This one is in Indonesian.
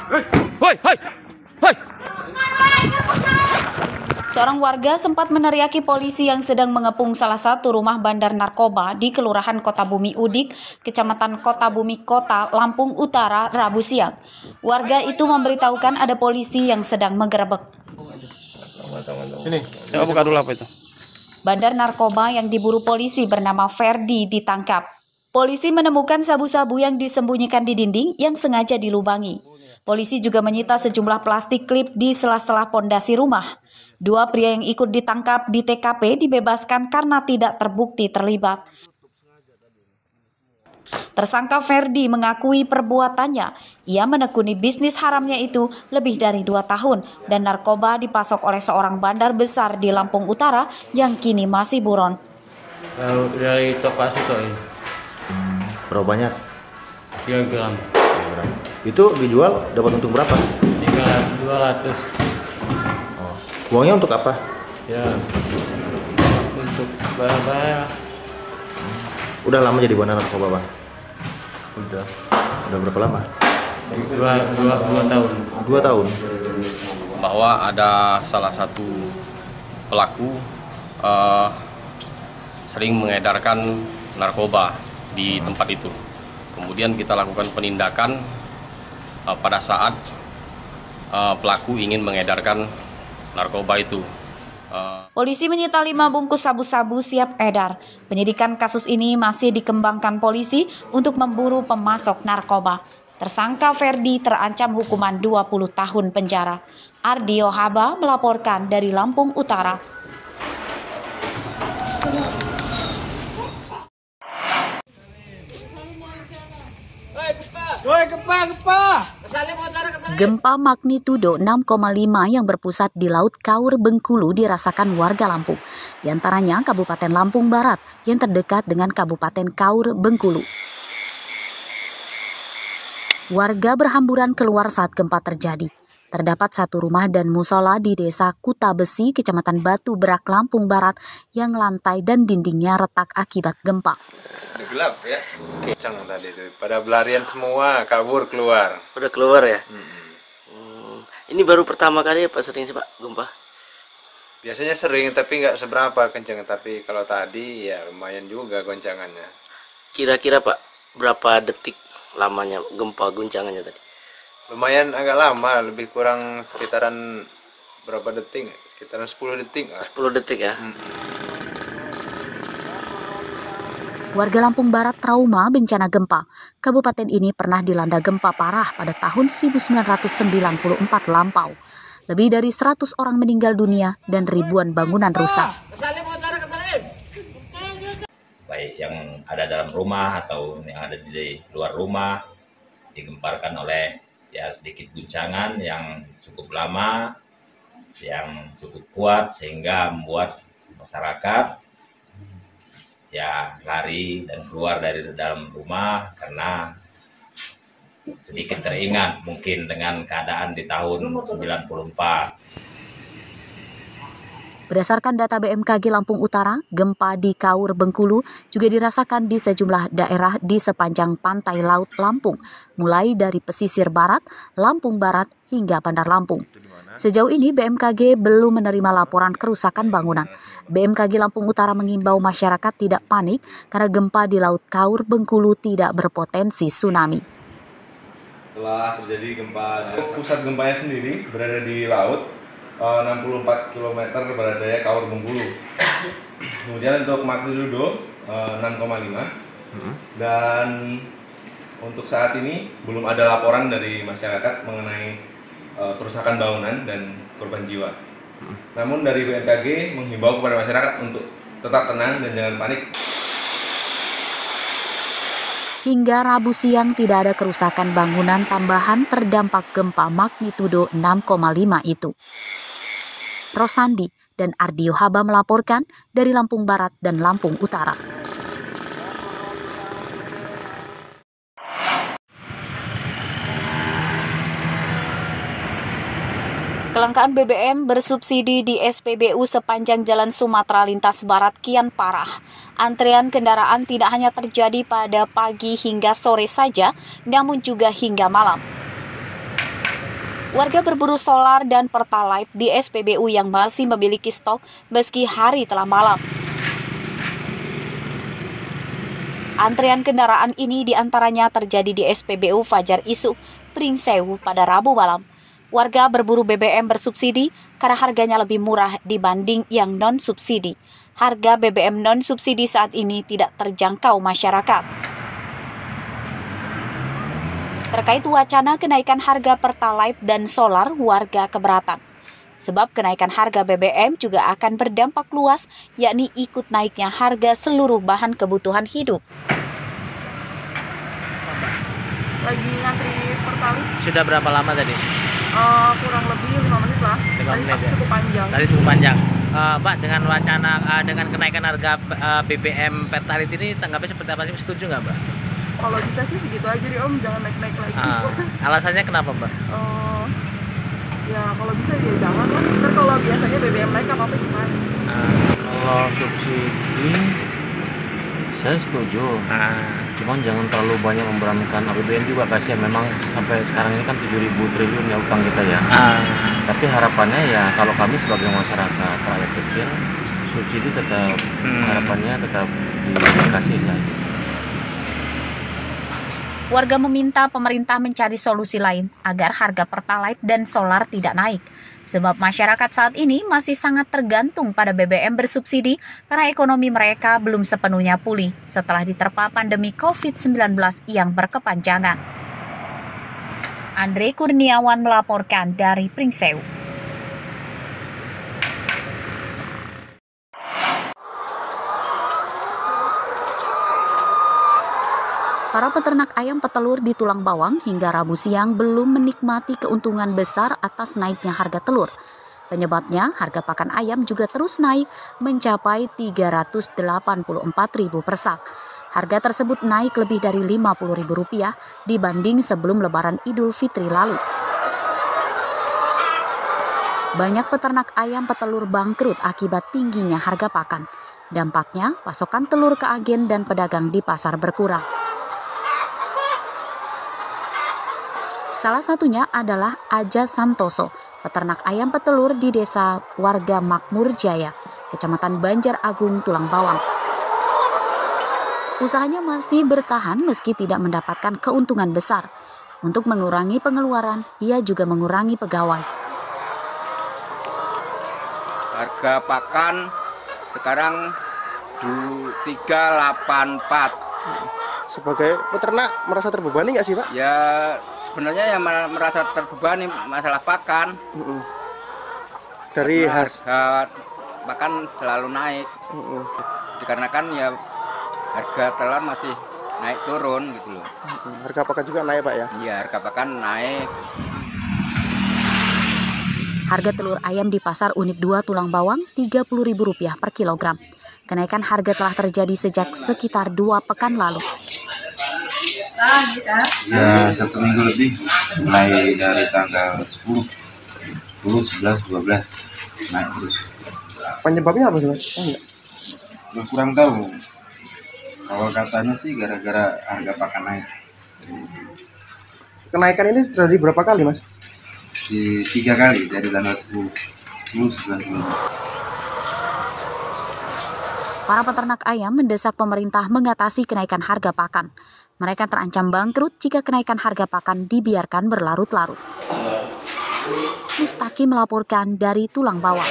Hoi, hoi, hoi. Seorang warga sempat meneriaki polisi yang sedang mengepung salah satu rumah bandar narkoba di Kelurahan Kota Bumi Udik, Kecamatan Kota Bumi Kota, Lampung Utara, Rabu siang. Warga itu memberitahukan ada polisi yang sedang menggerebek. Ini, ya buka dulu apa itu? Bandar narkoba yang diburu polisi bernama Ferdi ditangkap. Polisi menemukan sabu-sabu yang disembunyikan di dinding yang sengaja dilubangi. Polisi juga menyita sejumlah plastik klip di sela-sela pondasi rumah. Dua pria yang ikut ditangkap di TKP dibebaskan karena tidak terbukti terlibat. Tersangka Ferdi mengakui perbuatannya. Ia menekuni bisnis haramnya itu lebih dari 2 tahun dan narkoba dipasok oleh seorang bandar besar di Lampung Utara yang kini masih buron. Kalau dari toko itu Berapa banyak? 3 gram. Itu dijual dapat untung berapa? 200. Uangnya untuk apa? Ya, untuk barang-barang. Udah lama jadi bandar narkoba, Bang? Udah Udah berapa lama? 2 tahun. 2 tahun. Bahwa ada salah satu pelaku sering mengedarkan narkoba di tempat itu. Kemudian kita lakukan penindakan pada saat pelaku ingin mengedarkan narkoba itu. Polisi menyita 5 bungkus sabu-sabu siap edar. Penyidikan kasus ini masih dikembangkan polisi untuk memburu pemasok narkoba. Tersangka Ferdi terancam hukuman 20 tahun penjara. Ardio Haba melaporkan dari Lampung Utara. Gempa magnitudo 6,5 yang berpusat di Laut Kaur, Bengkulu dirasakan warga Lampung. Di antaranya Kabupaten Lampung Barat yang terdekat dengan Kabupaten Kaur, Bengkulu. Warga berhamburan keluar saat gempa terjadi. Terdapat satu rumah dan musola di Desa Kuta Besi, Kecamatan Batu Berak, Lampung Barat yang lantai dan dindingnya retak akibat gempa. Gelap ya, kencang tadi itu. Pada berlarian semua, kabur keluar. Udah keluar ya? Ini baru pertama kali apa sering sih Pak gempa? Biasanya sering tapi nggak seberapa kencang. Tapi kalau tadi ya lumayan juga goncangannya. Kira-kira Pak berapa detik lamanya gempa guncangannya tadi? Lumayan agak lama, lebih kurang sekitaran berapa detik? Sekitaran 10 detik. 10 detik ya? Warga Lampung Barat trauma bencana gempa. Kabupaten ini pernah dilanda gempa parah pada tahun 1994 lampau. Lebih dari 100 orang meninggal dunia dan ribuan bangunan rusak. Baik yang ada dalam rumah atau yang ada di luar rumah digemparkan oleh ya sedikit guncangan yang cukup lama, yang cukup kuat sehingga membuat masyarakat ya lari dan keluar dari dalam rumah karena sedikit teringat mungkin dengan keadaan di tahun 94. Berdasarkan data BMKG Lampung Utara, gempa di Kaur, Bengkulu juga dirasakan di sejumlah daerah di sepanjang pantai laut Lampung, mulai dari pesisir barat, Lampung Barat hingga Bandar Lampung. Sejauh ini BMKG belum menerima laporan kerusakan bangunan. BMKG Lampung Utara mengimbau masyarakat tidak panik karena gempa di Laut Kaur, Bengkulu tidak berpotensi tsunami. Setelah terjadi gempa, pusat gempanya sendiri berada di laut 64 km barat daya Kaur, Bengkulu. Kemudian untuk magnitudo 6,5 dan untuk saat ini belum ada laporan dari masyarakat mengenai kerusakan bangunan dan korban jiwa. Namun dari BMKG menghimbau kepada masyarakat untuk tetap tenang dan jangan panik. Hingga Rabu siang tidak ada kerusakan bangunan tambahan terdampak gempa magnitudo 6,5 itu. Rosandi dan Ardio Haba melaporkan dari Lampung Barat dan Lampung Utara. Kelangkaan BBM bersubsidi di SPBU sepanjang Jalan Sumatera Lintas Barat kian parah. Antrean kendaraan tidak hanya terjadi pada pagi hingga sore saja, namun juga hingga malam. Warga berburu solar dan pertalite di SPBU yang masih memiliki stok meski hari telah malam. Antrean kendaraan ini diantaranya terjadi di SPBU Fajar Isu, Pringsewu pada Rabu malam. Warga berburu BBM bersubsidi karena harganya lebih murah dibanding yang non-subsidi. Harga BBM non-subsidi saat ini tidak terjangkau masyarakat. Terkait wacana kenaikan harga pertalite dan solar, warga keberatan. Sebab kenaikan harga BBM juga akan berdampak luas, yakni ikut naiknya harga seluruh bahan kebutuhan hidup. Lagi ngantri pertalite. Sudah berapa lama tadi? Kurang lebih 5 menit lah. 5 menit ya? Cukup panjang. Tadi cukup panjang. Mbak, dengan wacana dengan kenaikan harga BBM pertalite ini tanggapnya seperti apa sih? Setuju nggak, Mbak? Kalau bisa sih segitu aja deh Om, jangan naik-naik lagi. Alasannya kenapa, Mbak? Ya kalau bisa ya jangan lah. Ntar kalau biasanya BBM naik apa gimana? Kalau subsidi saya setuju. Cuman jangan terlalu banyak memberankan APBN juga, kasihan memang sampai sekarang ini kan 7.000 triliun ya utang kita ya. Tapi harapannya ya kalau kami sebagai masyarakat rakyat kecil, subsidi tetap harapannya tetap dikasih lah. Warga meminta pemerintah mencari solusi lain agar harga pertalite dan solar tidak naik. Sebab masyarakat saat ini masih sangat tergantung pada BBM bersubsidi karena ekonomi mereka belum sepenuhnya pulih setelah diterpa pandemi COVID-19 yang berkepanjangan. Andre Kurniawan melaporkan dari Pringsewu. Para peternak ayam petelur di Tulang Bawang hingga Rabu siang belum menikmati keuntungan besar atas naiknya harga telur. Penyebabnya, harga pakan ayam juga terus naik mencapai Rp384.000 per sak. Harga tersebut naik lebih dari Rp50.000 dibanding sebelum Lebaran Idul Fitri lalu. Banyak peternak ayam petelur bangkrut akibat tingginya harga pakan. Dampaknya, pasokan telur ke agen dan pedagang di pasar berkurang. Salah satunya adalah Aja Santoso, peternak ayam petelur di desa Warga Makmur Jaya, Kecamatan Banjar Agung, Tulang Bawang. Usahanya masih bertahan meski tidak mendapatkan keuntungan besar. Untuk mengurangi pengeluaran, ia juga mengurangi pegawai. Harga pakan sekarang 384. Sebagai peternak merasa terbebani nggak sih Pak? Ya sebenarnya yang merasa terbebani masalah pakan. Dari harga pakan selalu naik. Dikarenakan ya harga telur masih naik turun gitu loh. Harga pakan juga naik Pak ya? Iya, harga pakan naik. Harga telur ayam di pasar unit 2 Tulang Bawang Rp30.000 per kilogram. Kenaikan harga telah terjadi sejak sekitar 2 pekan lalu. Ya 1 minggu lebih, mulai dari tanggal 10, 11, 12 naik terus. Penyebabnya apa sih Mas? Kurang tahu. Kalau katanya sih gara-gara harga pakan naik. Kenaikan ini terjadi berapa kali Mas? 3 kali dari tanggal 10, 11, 12. Para peternak ayam mendesak pemerintah mengatasi kenaikan harga pakan. Mereka terancam bangkrut jika kenaikan harga pakan dibiarkan berlarut-larut. Mustaki melaporkan dari Tulang Bawang.